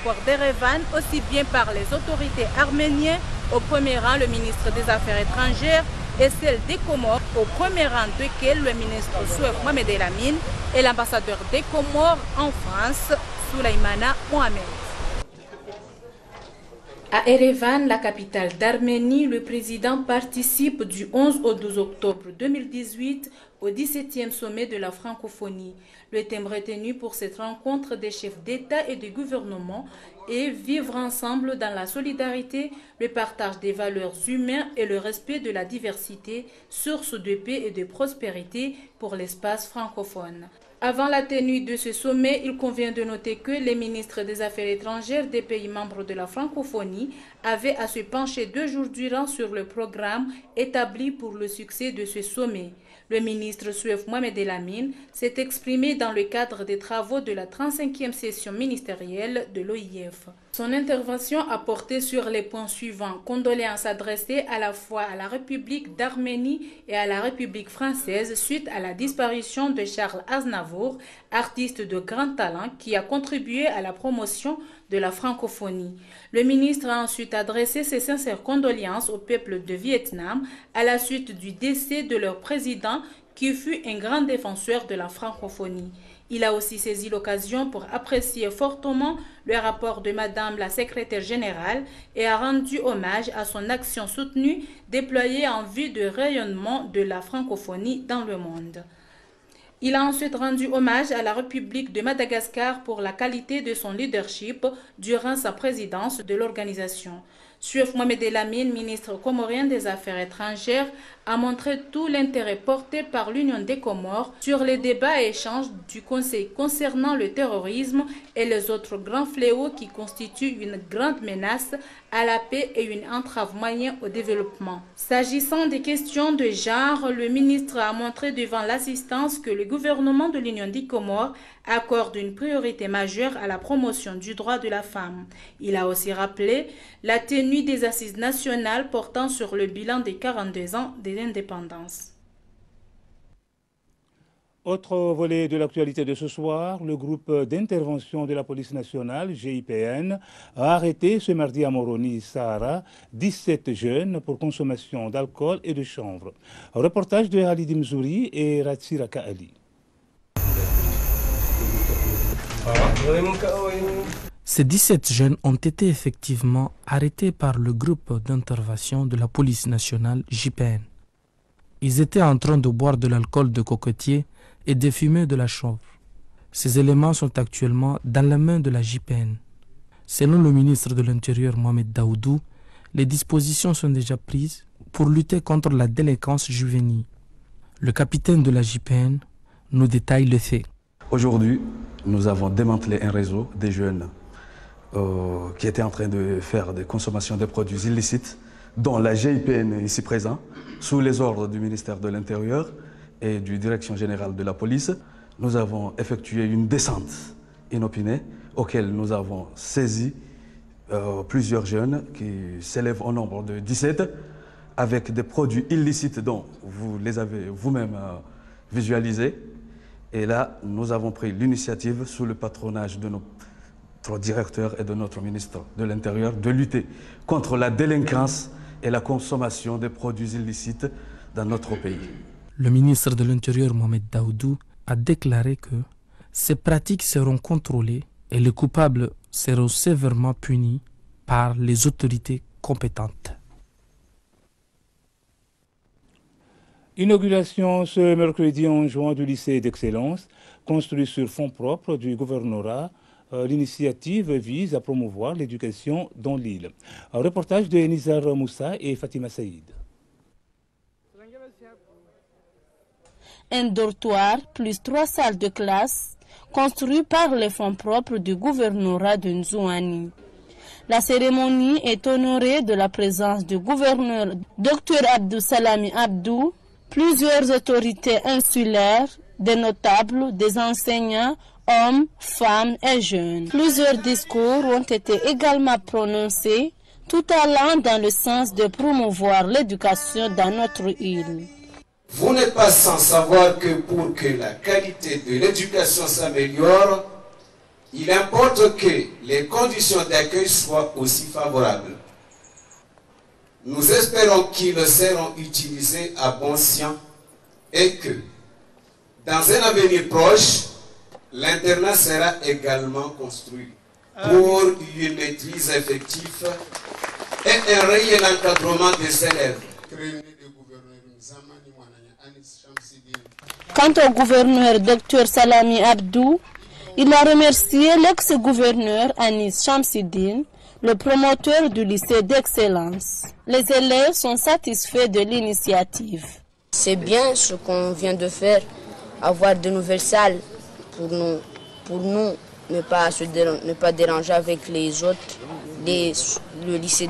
l'aéroport d'Erevan, aussi bien par les autorités arméniennes, au premier rang le ministre des Affaires étrangères, et celle des Comores, au premier rang desquels le ministre Souef Mohamed El Amin et l'ambassadeur des Comores en France, Souleymana Mohamed. À Erevan, la capitale d'Arménie, le président participe du 11 au 12 octobre 2018 au 17e sommet de la francophonie. Le thème retenu pour cette rencontre des chefs d'État et de gouvernement est vivre ensemble dans la solidarité, le partage des valeurs humaines et le respect de la diversité, source de paix et de prospérité pour l'espace francophone. Avant la tenue de ce sommet, il convient de noter que les ministres des Affaires étrangères des pays membres de la francophonie avaient à se pencher 2 jours durant sur le programme établi pour le succès de ce sommet. Le ministre Souef Mohamed El Amin s'est exprimé dans le cadre des travaux de la 35e session ministérielle de l'OIF. Son intervention a porté sur les points suivants: condoléances adressées à la fois à la République d'Arménie et à la République française suite à la disparition de Charles Aznavour, artiste de grand talent qui a contribué à la promotion de la francophonie. Le ministre a ensuite adressé ses sincères condoléances au peuple de Vietnam à la suite du décès de leur président qui fut un grand défenseur de la francophonie. Il a aussi saisi l'occasion pour apprécier fortement le rapport de Madame la secrétaire générale et a rendu hommage à son action soutenue déployée en vue de rayonnement de la francophonie dans le monde. Il a ensuite rendu hommage à la République de Madagascar pour la qualité de son leadership durant sa présidence de l'organisation. Souef Mohamed El Amin, ministre comorien des Affaires étrangères, a montré tout l'intérêt porté par l'Union des Comores sur les débats et échanges du Conseil concernant le terrorisme et les autres grands fléaux qui constituent une grande menace à la paix et une entrave moyenne au développement. S'agissant des questions de genre, le ministre a montré devant l'assistance que le gouvernement de l'Union des Comores accorde une priorité majeure à la promotion du droit de la femme. Il a aussi rappelé la tenue des assises nationales portant sur le bilan des 42 ans de l'indépendance. Autre volet de l'actualité de ce soir, le groupe d'intervention de la police nationale, GIPN, a arrêté ce mardi à Moroni, Sahara, 17 jeunes pour consommation d'alcool et de chanvre. Un reportage de Halid Mzouri et Ratsiraka Ali. Ces 17 jeunes ont été effectivement arrêtés par le groupe d'intervention de la police nationale GIPN. Ils étaient en train de boire de l'alcool de cocotier et de fumer de la chanvre. Ces éléments sont actuellement dans la main de la GIPN. Selon le ministre de l'Intérieur Mohamed Daoudou, les dispositions sont déjà prises pour lutter contre la délinquance juvénile. Le capitaine de la GIPN nous détaille les faits. Aujourd'hui, nous avons démantelé un réseau des jeunes qui étaient en train de faire des consommations de produits illicites, dont la GIPN est ici présent, sous les ordres du ministère de l'Intérieur et du Direction générale de la police. Nous avons effectué une descente inopinée auquel nous avons saisi plusieurs jeunes qui s'élèvent au nombre de 17 avec des produits illicites dont vous les avez vous-même visualisés. Et là, nous avons pris l'initiative sous le patronage de notre directeur et de notre ministre de l'Intérieur de lutter contre la délinquance et la consommation des produits illicites dans notre pays. Le ministre de l'Intérieur Mohamed Daoudou a déclaré que ces pratiques seront contrôlées et les coupables seront sévèrement punis par les autorités compétentes. Inauguration ce mercredi en juin du lycée d'excellence, construit sur fonds propres du gouvernorat. L'initiative vise à promouvoir l'éducation dans l'île. Un reportage de Nizar Moussa et Fatima Saïd. Un dortoir plus 3 salles de classe construits par les fonds propres du gouvernorat de Nzouani. La cérémonie est honorée de la présence du gouverneur Dr Abdou Salami Abdou, plusieurs autorités insulaires, des notables, des enseignants, hommes, femmes et jeunes. Plusieurs discours ont été également prononcés, tout allant dans le sens de promouvoir l'éducation dans notre île. Vous n'êtes pas sans savoir que pour que la qualité de l'éducation s'améliore, Il importe que les conditions d'accueil soient aussi favorables. Nous espérons qu'ils seront utilisés à bon escient et que, dans un avenir proche, l'internat sera également construit pour une maîtrise effective et un réel encadrement des élèves. Quant au gouverneur Dr Salami Abdou, il a remercié l'ex-gouverneur Anis Shamsidine, le promoteur du lycée d'excellence. Les élèves sont satisfaits de l'initiative. C'est bien ce qu'on vient de faire, avoir de nouvelles salles pour nous ne pas déranger avec les autres, le lycée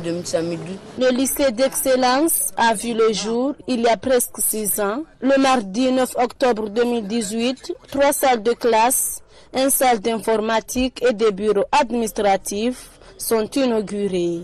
de Mitsamidou. Le lycée d'excellence a vu le jour il y a presque 6 ans. Le mardi 9 octobre 2018, 3 salles de classe, une salle d'informatique et des bureaux administratifs sont inaugurés.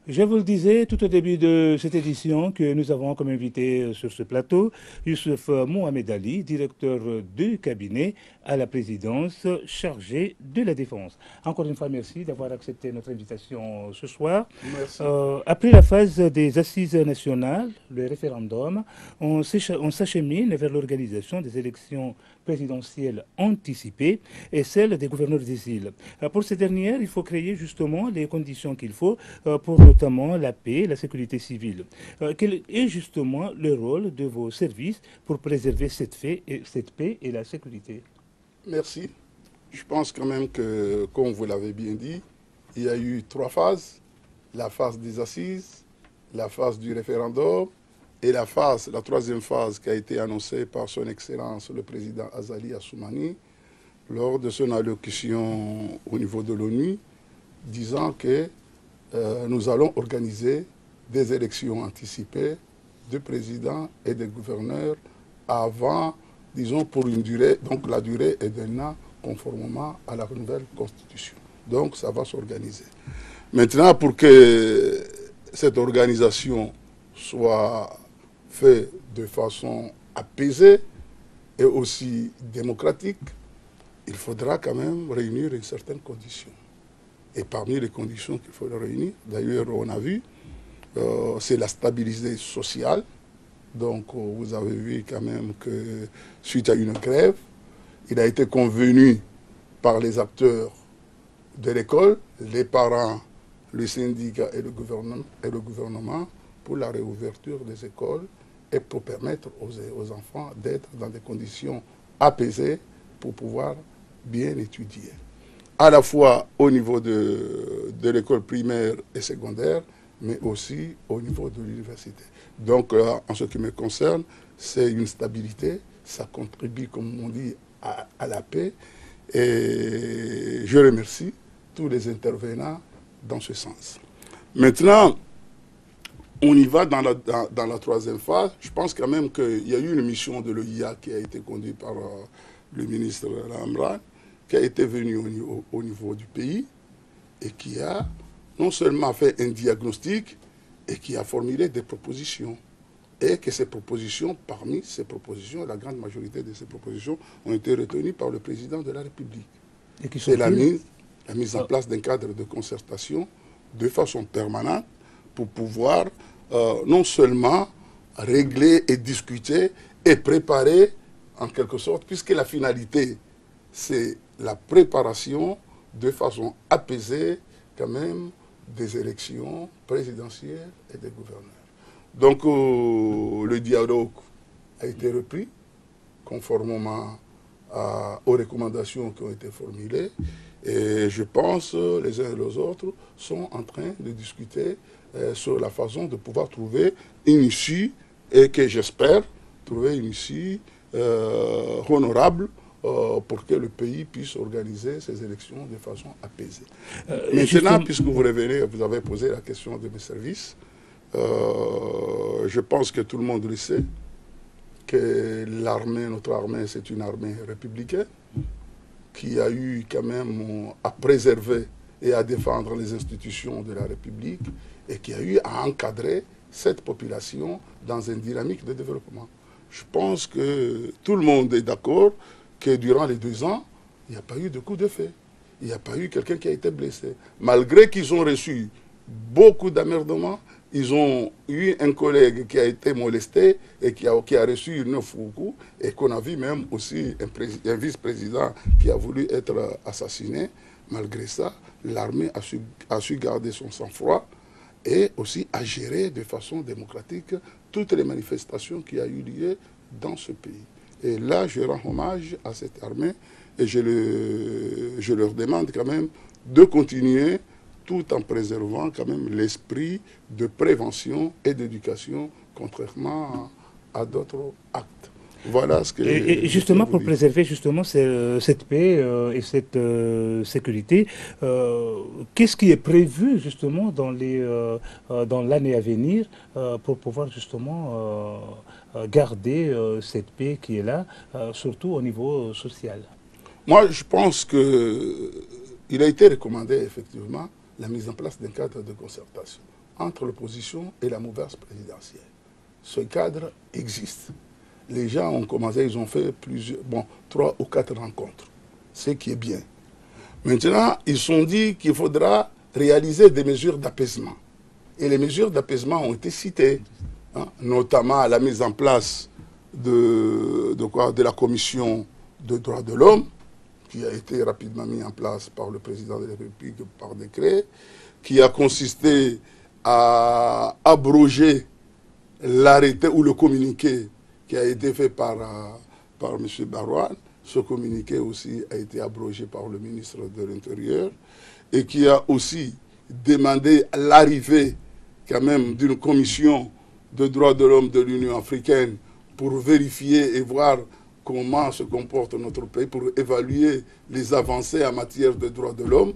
Je vous le disais tout au début de cette édition que nous avons comme invité sur ce plateau Youssouf Mohamed Ali, directeur de cabinet à la présidence chargé de la défense. Encore une fois, merci d'avoir accepté notre invitation ce soir. Merci. Après la phase des assises nationales, le référendum, on s'achemine vers l'organisation des élections présidentielles anticipées et celle des gouverneurs des îles. Pour ces dernières, il faut créer justement les conditions qu'il faut pour notamment la paix, la sécurité civile. Quel est justement le rôle de vos services pour préserver cette paix et la sécurité? Merci. Je pense quand même que, comme vous l'avez bien dit, il y a eu 3 phases. La phase des assises, la phase du référendum et la 3e phase qui a été annoncée par son Excellence le président Azali Assoumani lors de son allocution au niveau de l'ONU, disant que nous allons organiser des élections anticipées de présidents et de gouverneurs avant, disons, pour une durée, donc la durée est d'un an conformément à la nouvelle constitution. Donc ça va s'organiser. Maintenant, pour que cette organisation soit faite de façon apaisée et aussi démocratique, il faudra quand même réunir une certaine condition. Et parmi les conditions qu'il faut réunir, d'ailleurs on a vu, c'est la stabilité sociale. Donc vous avez vu quand même que suite à une grève, il a été convenu par les acteurs de l'école, les parents, le syndicat et le gouvernement pour la réouverture des écoles et pour permettre aux enfants d'être dans des conditions apaisées pour pouvoir bien étudier. À la fois au niveau de l'école primaire et secondaire, mais aussi au niveau de l'université. Donc, en ce qui me concerne, c'est une stabilité, ça contribue, comme on dit, à la paix. Et je remercie tous les intervenants dans ce sens. Maintenant, on y va dans la 3e phase. Je pense quand même qu'il y a eu une mission de l'OIA qui a été conduite par le ministre Lamran, qui a été venu au niveau du pays et qui a non seulement fait un diagnostic et qui a formulé des propositions. Et que ces propositions, parmi ces propositions, la grande majorité de ces propositions ont été retenues par le président de la République. C'est la mise en place d'un cadre de concertation de façon permanente pour pouvoir non seulement régler et discuter et préparer en quelque sorte, puisque la finalité, c'est la préparation de façon apaisée quand même des élections présidentielles et des gouverneurs. Donc le dialogue a été repris conformément aux recommandations qui ont été formulées et je pense les uns et les autres sont en train de discuter sur la façon de pouvoir trouver une issue et que j'espère trouver une issue honorable pour que le pays puisse organiser ses élections de façon apaisée. Maintenant, puisque vous revenez, vous avez posé la question de mes services, je pense que tout le monde le sait, que l'armée, notre armée, c'est une armée républicaine qui a eu quand même à préserver et à défendre les institutions de la République et qui a eu à encadrer cette population dans une dynamique de développement. je pense que tout le monde est d'accord que durant les 2 ans, il n'y a pas eu de coup de feu. Il n'y a pas eu quelqu'un qui a été blessé. Malgré qu'ils ont reçu beaucoup d'emmerdements, ils ont eu un collègue qui a été molesté et qui a reçu 9 coups, et qu'on a vu même aussi un vice-président qui a voulu être assassiné. Malgré ça, l'armée a su garder son sang-froid et aussi à gérer de façon démocratique toutes les manifestations qui ont eu lieu dans ce pays. Et là, je rends hommage à cette armée et je leur demande quand même de continuer tout en préservant quand même l'esprit de prévention et d'éducation, contrairement à d'autres actes. Voilà ce que... Et justement, pour préserver justement cette paix et cette sécurité, qu'est-ce qui est prévu justement dans l'année à venir pour pouvoir justement garder cette paix qui est là, surtout au niveau social? Moi, je pense qu'il a été recommandé effectivement la mise en place d'un cadre de concertation entre l'opposition et la mouvance présidentielle. Ce cadre existe. Les gens ont commencé, ils ont fait 3 ou 4 rencontres, ce qui est bien. Maintenant, ils se sont dit qu'il faudra réaliser des mesures d'apaisement. Et les mesures d'apaisement ont été citées, hein, notamment la mise en place de la commission de droits de l'homme, qui a été rapidement mis en place par le président de la République par décret, qui a consisté à abroger l'arrêté ou le communiqué qui a été fait par M. Barouane. Ce communiqué aussi a été abrogé par le ministre de l'Intérieur et qui a aussi demandé l'arrivée quand même d'une commission de droits de l'homme de l'Union africaine pour vérifier et voir comment se comporte notre pays, pour évaluer les avancées en matière de droits de l'homme.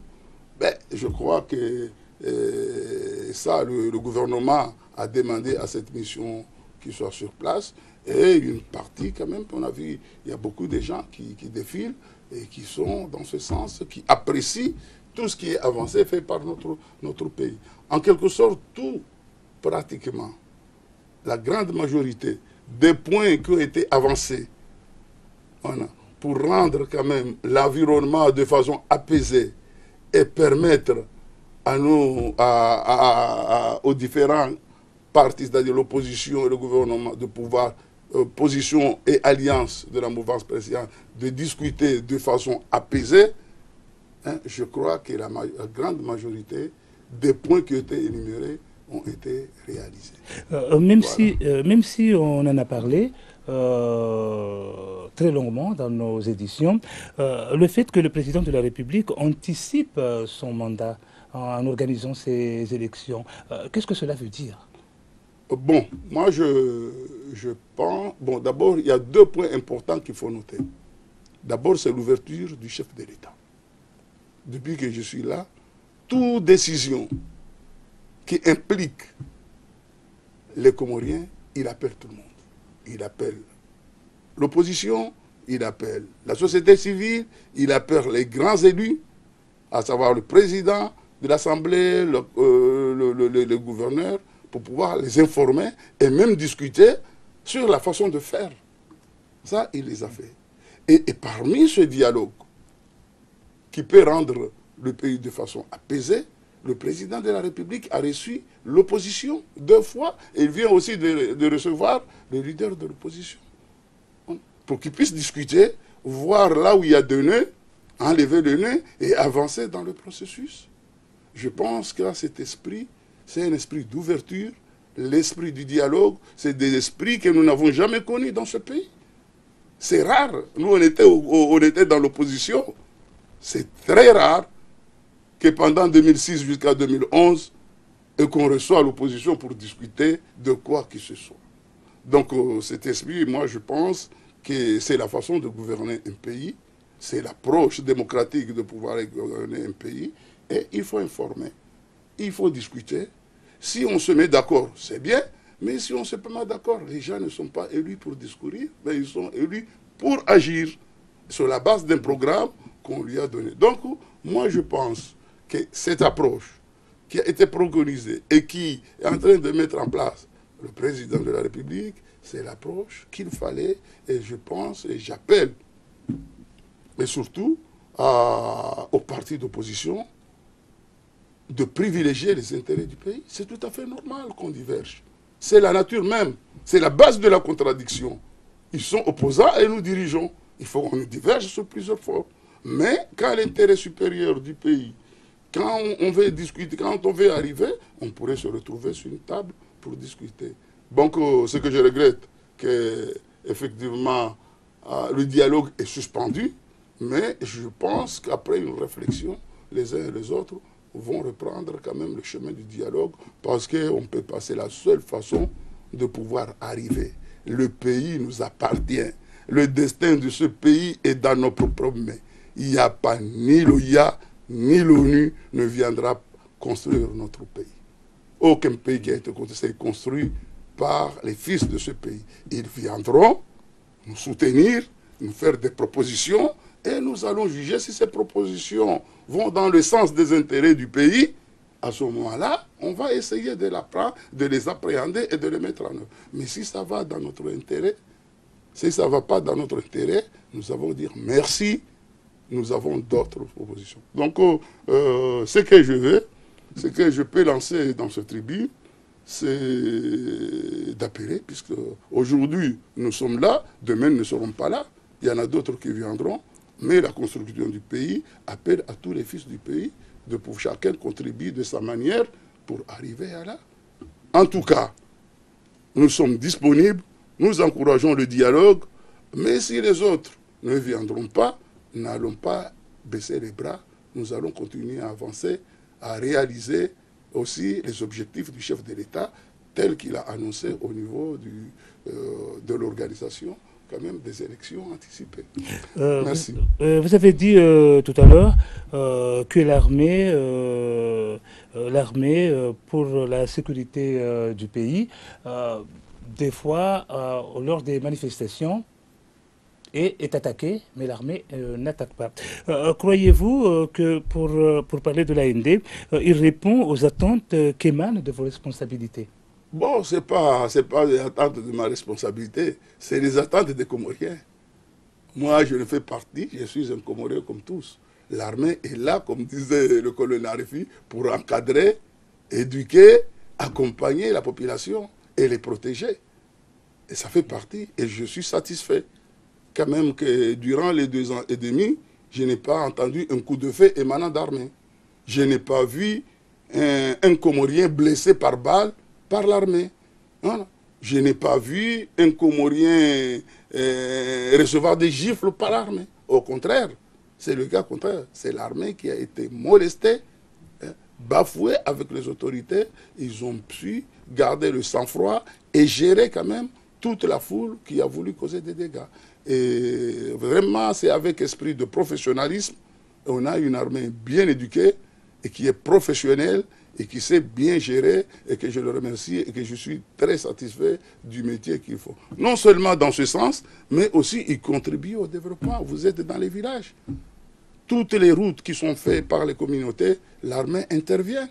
Je crois que le gouvernement a demandé à cette mission qu'il soit sur place. Et une partie quand même, on a vu, il y a beaucoup de gens qui défilent et qui sont dans ce sens, qui apprécient tout ce qui est avancé fait par notre pays. En quelque sorte, tout, pratiquement, la grande majorité des points qui ont été avancés, pour rendre quand même l'environnement de façon apaisée et permettre aux différents partis, c'est-à-dire l'opposition et le gouvernement, de pouvoir, position et alliance de la mouvance présidentielle, de discuter de façon apaisée, je crois que la grande majorité des points qui ont été énumérés ont été réalisés. Même si on en a parlé très longuement dans nos éditions, le fait que le président de la République anticipe son mandat en organisant ces élections, qu'est-ce que cela veut dire? Bon, moi je pense... Bon, d'abord, il y a 2 points importants qu'il faut noter. D'abord, c'est l'ouverture du chef de l'État. Depuis que je suis là, toute décision qui implique les Comoriens, il appelle tout le monde. Il appelle l'opposition, il appelle la société civile, il appelle les grands élus, à savoir le président de l'Assemblée, le gouverneur, pour pouvoir les informer et même discuter sur la façon de faire. Ça, il les a fait. Et parmi ce dialogue qui peut rendre le pays de façon apaisée, le président de la République a reçu l'opposition 2 fois et il vient aussi de recevoir le leader de l'opposition pour qu'ils puissent discuter, voir là où il y a des nœuds, enlever le nœud et avancer dans le processus. Je pense que cet esprit, c'est un esprit d'ouverture, l'esprit du dialogue, c'est des esprits que nous n'avons jamais connus dans ce pays. C'est rare. Nous, on était dans l'opposition. C'est très rare que pendant 2006 jusqu'à 2011, et qu'on reçoit l'opposition pour discuter de quoi que ce soit. Donc cet esprit, moi je pense que c'est la façon de gouverner un pays, c'est l'approche démocratique de pouvoir gouverner un pays, et il faut informer, il faut discuter. Si on se met d'accord, c'est bien, mais si on ne se met pas d'accord, les gens ne sont pas élus pour discourir, mais ils sont élus pour agir sur la base d'un programme qu'on lui a donné. Donc, moi je pense que cette approche qui a été préconisée et qui est en train de mettre en place le président de la République, c'est l'approche qu'il fallait, et je pense, et j'appelle, mais surtout aux partis d'opposition, de privilégier les intérêts du pays. C'est tout à fait normal qu'on diverge. C'est la nature même, c'est la base de la contradiction. Ils sont opposants et nous dirigeons. Il faut qu'on diverge sur plusieurs fois. Mais quand l'intérêt supérieur du pays, quand on veut discuter, quand on veut arriver, on pourrait se retrouver sur une table pour discuter. Donc, ce que je regrette, que effectivement le dialogue est suspendu, mais je pense qu'après une réflexion, les uns et les autres vont reprendre quand même le chemin du dialogue, parce qu'on peut passer la seule façon de pouvoir arriver. Le pays nous appartient. Le destin de ce pays est dans nos propres mains. Il n'y a pas ni l'OIA, ni l'ONU ne viendra construire notre pays. Aucun pays qui a été construit par les fils de ce pays. Ils viendront nous soutenir, nous faire des propositions, et nous allons juger si ces propositions vont dans le sens des intérêts du pays. À ce moment-là, on va essayer de les appréhender et de les mettre en œuvre. Mais si ça va dans notre intérêt, si ça ne va pas dans notre intérêt, nous allons dire merci, nous avons d'autres propositions. Donc, ce que je veux, ce que je peux lancer dans ce tribune, c'est d'appeler, puisque aujourd'hui nous sommes là, demain nous ne serons pas là, il y en a d'autres qui viendront, mais la construction du pays appelle à tous les fils du pays de pour chacun contribuer de sa manière pour arriver à là. En tout cas, nous sommes disponibles, nous encourageons le dialogue, mais si les autres ne viendront pas, n'allons pas baisser les bras, nous allons continuer à avancer, à réaliser aussi les objectifs du chef de l'État tels qu'il a annoncé au niveau de l'organisation quand même des élections anticipées. Merci. Vous avez dit tout à l'heure que l'armée pour la sécurité du pays, des fois, lors des manifestations, est attaquée, mais l'armée n'attaque pas. Croyez-vous que pour parler de l'AND, il répond aux attentes qui émanent de vos responsabilités? Bon, ce n'est pas les attentes de ma responsabilité, c'est les attentes des Comoriens. Moi, je ne fais partie, je suis un Comorien comme tous. L'armée est là, comme disait le colonel Arifi, pour encadrer, éduquer, accompagner la population et les protéger. Et ça fait partie, et je suis satisfait. Quand même que durant les 2 ans et demi, je n'ai pas entendu un coup de feu émanant d'armée. Je n'ai pas vu un Comorien blessé par balle par l'armée. Voilà. Je n'ai pas vu un Comorien recevoir des gifles par l'armée. Au contraire, c'est le cas contraire. C'est l'armée qui a été molestée, bafouée avec les autorités. Ils ont pu garder le sang-froid et gérer quand même toute la foule qui a voulu causer des dégâts. Et vraiment, c'est avec esprit de professionnalisme. On a une armée bien éduquée et qui est professionnelle et qui sait bien gérer, et que je le remercie et que je suis très satisfait du métier qu'il faut. Non seulement dans ce sens, mais aussi il contribue au développement. Vous êtes dans les villages. Toutes les routes qui sont faites par les communautés, l'armée intervient.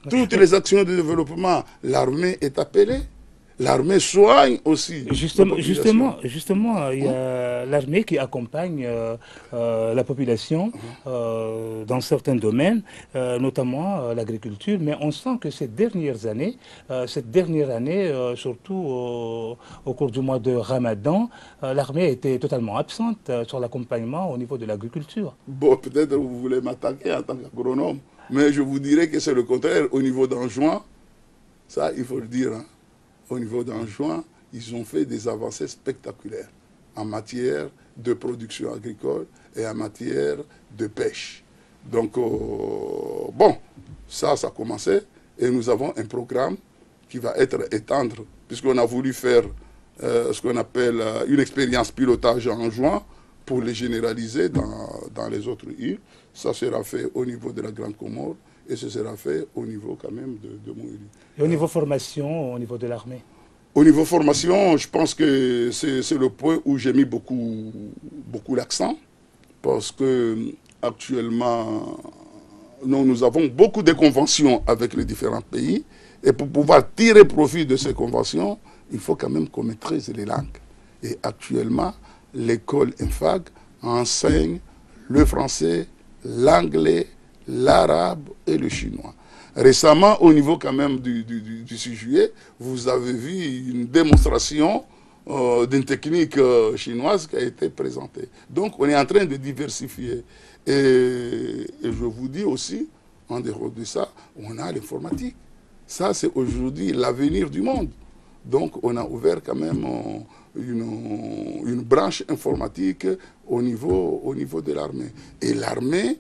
Toutes les actions de développement, l'armée est appelée. L'armée soigne aussi. Justement, il y a l'armée qui accompagne la population dans certains domaines, notamment l'agriculture. Mais on sent que cette dernière année, surtout au cours du mois de Ramadan, l'armée était totalement absente sur l'accompagnement au niveau de l'agriculture. Bon, peut-être vous voulez m'attaquer en tant qu'agronome, mais je vous dirais que c'est le contraire. Au niveau d'Anjouan, ça, il faut le dire, hein. Au niveau d'Anjouan, ils ont fait des avancées spectaculaires en matière de production agricole et en matière de pêche. Donc, bon, ça a commencé et nous avons un programme qui va être étendre, puisqu'on a voulu faire ce qu'on appelle une expérience pilotage en juin pour les généraliser dans les autres îles. Ça sera fait au niveau de la Grande Comore. Et ce sera fait au niveau quand même de mon île. Et au niveau formation, au niveau de l'armée? Au niveau formation, je pense que c'est le point où j'ai mis beaucoup l'accent. Parce que actuellement, nous avons beaucoup de conventions avec les différents pays. Et pour pouvoir tirer profit de ces conventions, il faut quand même qu'on maîtrise les langues. Et actuellement, l'école INFAG enseigne le français, l'anglais, l'arabe et le chinois. Récemment, au niveau quand même du 6 juillet, vous avez vu une démonstration d'une technique chinoise qui a été présentée. Donc, on est en train de diversifier. Et je vous dis aussi, en dehors de ça, on a l'informatique. Ça, c'est aujourd'hui l'avenir du monde. Donc, on a ouvert quand même une branche informatique au niveau de l'armée. Et l'armée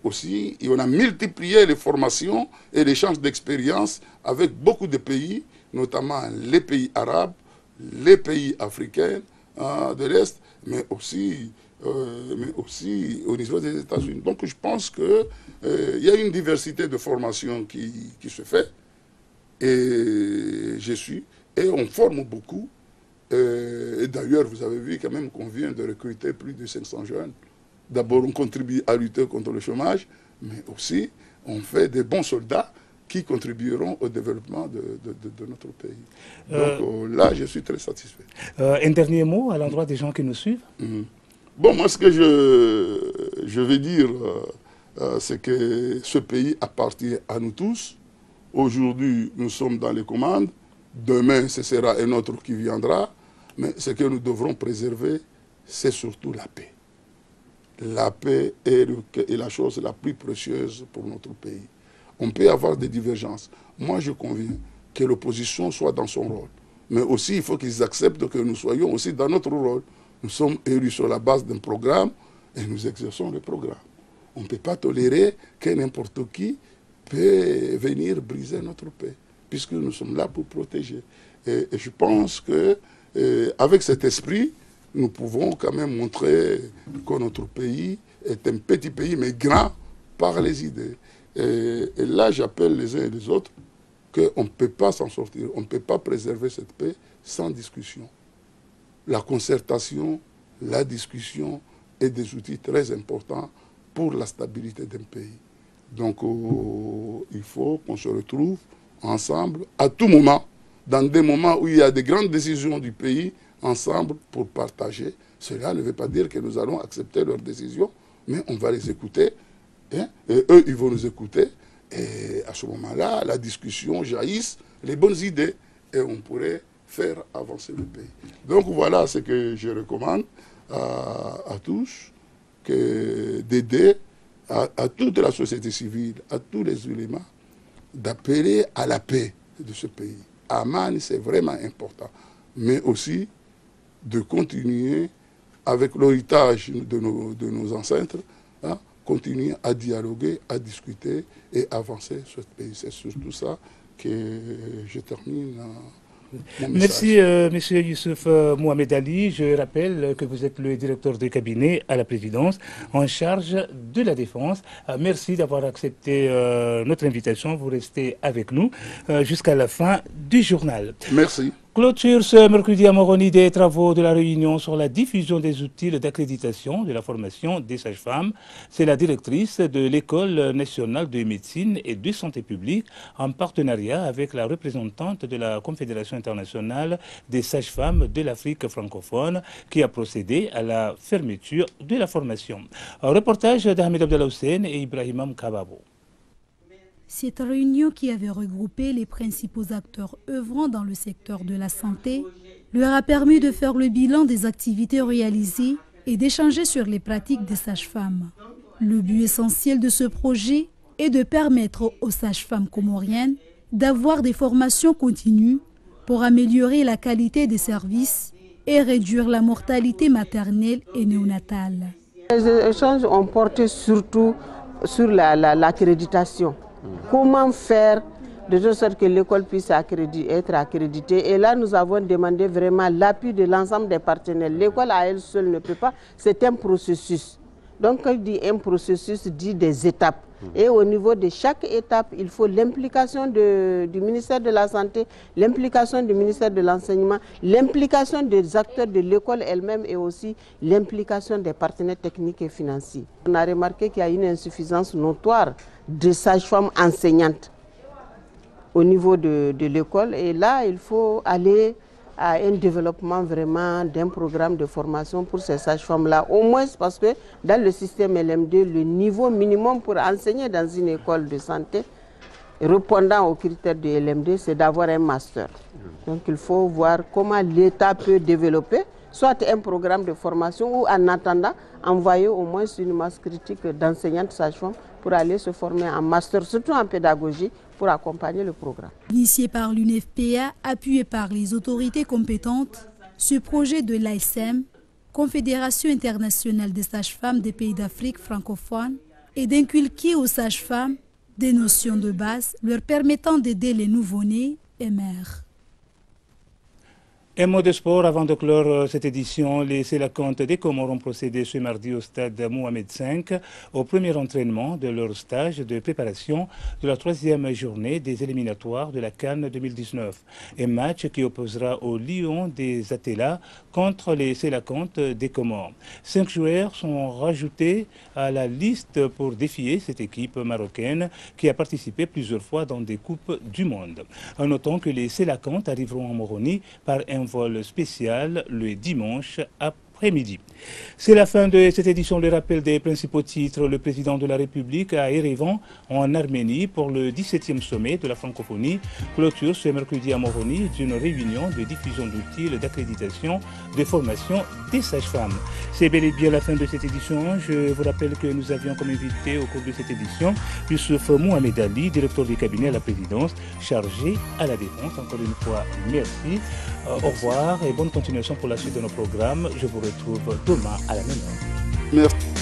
aussi, et on a multiplié les formations et l'échange d'expériences avec beaucoup de pays, notamment les pays arabes, les pays africains de l'Est, mais aussi au niveau des États-Unis. Donc je pense qu'il y a une diversité de formations qui se fait, et on forme beaucoup. Et d'ailleurs, vous avez vu quand même qu'on vient de recruter plus de 500 jeunes. D'abord, on contribue à lutter contre le chômage, mais aussi on fait des bons soldats qui contribueront au développement de notre pays. Donc là, je suis très satisfait. Un dernier mot à l'endroit des gens qui nous suivent. Bon, moi, ce que je vais dire, c'est que ce pays appartient à nous tous. Aujourd'hui, nous sommes dans les commandes. Demain, ce sera un autre qui viendra. Mais ce que nous devrons préserver, c'est surtout la paix. La paix est la chose la plus précieuse pour notre pays. On peut avoir des divergences. Moi, je conviens que l'opposition soit dans son rôle. Mais aussi, il faut qu'ils acceptent que nous soyons aussi dans notre rôle. Nous sommes élus sur la base d'un programme et nous exerçons le programme. On ne peut pas tolérer que n'importe qui peut venir briser notre paix, puisque nous sommes là pour protéger. Et je pense qu'avec cet esprit, nous pouvons quand même montrer que notre pays est un petit pays, mais grand par les idées. Et là, j'appelle les uns et les autres qu'on ne peut pas s'en sortir, on ne peut pas préserver cette paix sans discussion. La concertation, la discussion est des outils très importants pour la stabilité d'un pays. Donc, il faut qu'on se retrouve ensemble à tout moment, dans des moments où il y a des grandes décisions du pays, ensemble pour partager. Cela ne veut pas dire que nous allons accepter leurs décisions, mais on va les écouter, hein, et eux, ils vont nous écouter. Et à ce moment-là, la discussion jaillisse, les bonnes idées, et on pourrait faire avancer le pays. Donc voilà ce que je recommande à tous, d'aider à toute la société civile, à tous les ulémas, d'appeler à la paix de ce pays. Aman, c'est vraiment important. Mais aussi de continuer avec l'héritage de nos ancêtres, hein, continuer à dialoguer, à discuter et avancer sur ce pays. C'est surtout ça que je termine mon message. Merci, Monsieur Youssouf Mohamed Ali. Je rappelle que vous êtes le directeur de cabinet à la présidence en charge de la défense. Merci d'avoir accepté notre invitation. Vous restez avec nous jusqu'à la fin du journal. Merci. Clôture ce mercredi à Moroni des travaux de la réunion sur la diffusion des outils d'accréditation de la formation des sages-femmes. C'est la directrice de l'École nationale de médecine et de santé publique en partenariat avec la représentante de la Confédération internationale des sages-femmes de l'Afrique francophone qui a procédé à la fermeture de la formation. Un reportage d'Ahmed Abdallah Hussein et Ibrahim Kababo. Cette réunion qui avait regroupé les principaux acteurs œuvrant dans le secteur de la santé leur a permis de faire le bilan des activités réalisées et d'échanger sur les pratiques des sages-femmes. Le but essentiel de ce projet est de permettre aux sages-femmes comoriennes d'avoir des formations continues pour améliorer la qualité des services et réduire la mortalité maternelle et néonatale. Les échanges ont porté surtout sur l'accréditation. Comment faire de telle sorte que l'école puisse être accréditée. Et là, nous avons demandé vraiment l'appui de l'ensemble des partenaires. L'école à elle seule ne peut pas, c'est un processus. Donc, quand je dis un processus, dit des étapes. Et au niveau de chaque étape, il faut l'implication du ministère de la Santé, l'implication du ministère de l'Enseignement, l'implication des acteurs de l'école elle-même et aussi l'implication des partenaires techniques et financiers. On a remarqué qu'il y a une insuffisance notoire de sages-femmes enseignantes au niveau de l'école. Et là, il faut aller à un développement vraiment d'un programme de formation pour ces sages-femmes-là. Au moins parce que dans le système LMD, le niveau minimum pour enseigner dans une école de santé, répondant aux critères de LMD, c'est d'avoir un master. Donc il faut voir comment l'État peut développer soit un programme de formation ou en attendant envoyer au moins une masse critique d'enseignantes sages-femmes pour aller se former en master, surtout en pédagogie, pour accompagner le programme. Initié par l'UNFPA, appuyé par les autorités compétentes, ce projet de l'ASM, Confédération internationale des sages-femmes des pays d'Afrique francophone, est d'inculquer aux sages-femmes des notions de base leur permettant d'aider les nouveau-nés et mères. Un mot de sport avant de clore cette édition. Les Sélacontes des Comores ont procédé ce mardi au stade Mohamed V au premier entraînement de leur stage de préparation de la 3e journée des éliminatoires de la CAN 2019. Un match qui opposera aux Lions des Atela contre les Sélacontes des Comores. 5 joueurs sont rajoutés à la liste pour défier cette équipe marocaine qui a participé plusieurs fois dans des Coupes du Monde. Notons que les Sélacontes arriveront en Moroni par un vol spécial le dimanche après-midi. C'est la fin de cette édition. Le rappel des principaux titres. Le président de la République à Erevan, en Arménie, pour le 17e sommet de la francophonie, clôture ce mercredi à Moroni d'une réunion de diffusion d'outils d'accréditation de formation des sages-femmes. C'est bel et bien la fin de cette édition. Je vous rappelle que nous avions comme invité au cours de cette édition Youssouf Mohamed Ali, directeur du cabinet à la présidence, chargé à la défense. Encore une fois, merci. Au revoir et bonne continuation pour la suite de nos programmes. Je vous retrouve demain à la même heure. Merci.